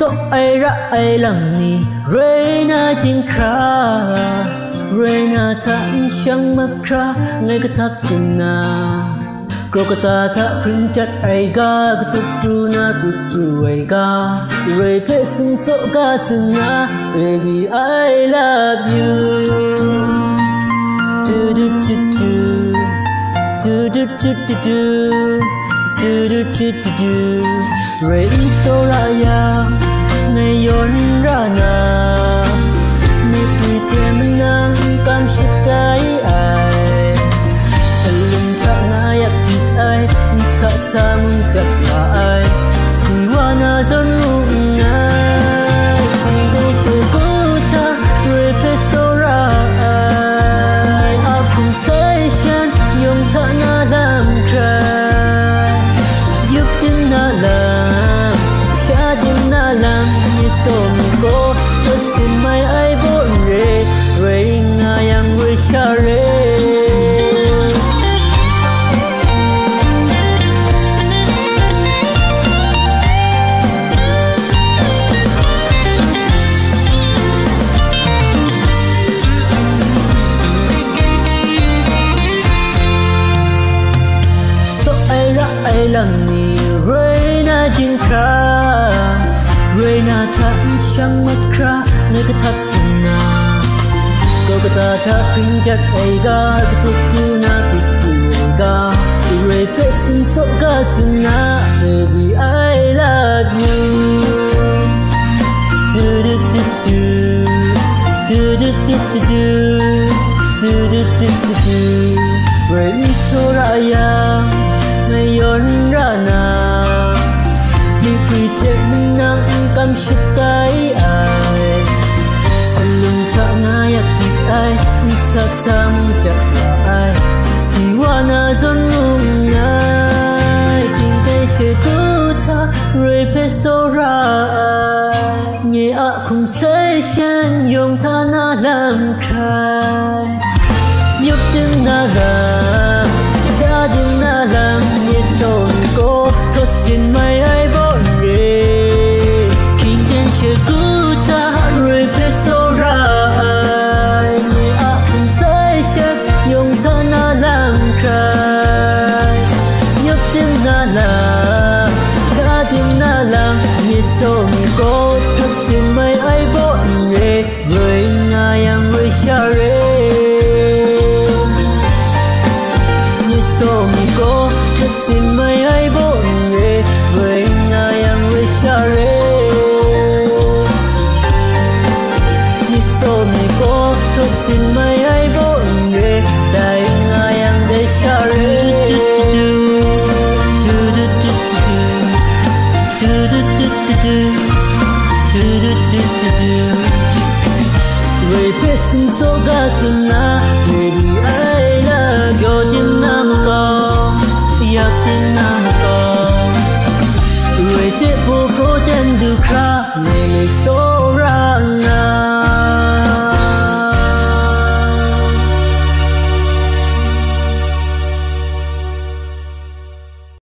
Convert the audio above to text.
so ai ra ai lặng ni Reina jing kra Reina tan shang makra ngay ka thap sina Krokata ta pring chat ai ga tutu na tutu ai ga Re pe sung so ga suna baby I love you do do do do do do do do do do do do do Re so ra ya ngay yon ra na mi pi thêm nang cam shit tai ai salum cha na yak ti ai sa sa mun chak la ai si wa na zon mu ngai ai she ko ta re pe so ra ai a kum sai shan yong ta na lam krai yuk tin na lam sha din na lam ni so mi ko to sin mai ai bo re re nga yang re sha re ai lặng ni Reina jing kra Reina tan shang makra ngay ka thap sina Krokata ta pring chat ai ga tutu na tutu ai ga Re pe sung so ga suna baby I love you do do do do do do do do do do do do do Re so ra ya ngay yon ra na mi quy thêm nang cam shit tai ai salum cha nga yak ti ai sa sam cha ai si wa na zon ngung ngai king te she ku ta re pe so ra nhẹ a khum sai shan yong tha na lam khai yuk tin na la sha din na lam sông có thốt xin mai ai bỏ re kinh thiên sẽ cứ ta rồi phải so ra người ác không sai chắc dùng thân na làm khai nhấp tim na làm cha tim na làm như sông có thốt xin mai ai bỏ re người ngài yang người xa re như sông có xin mai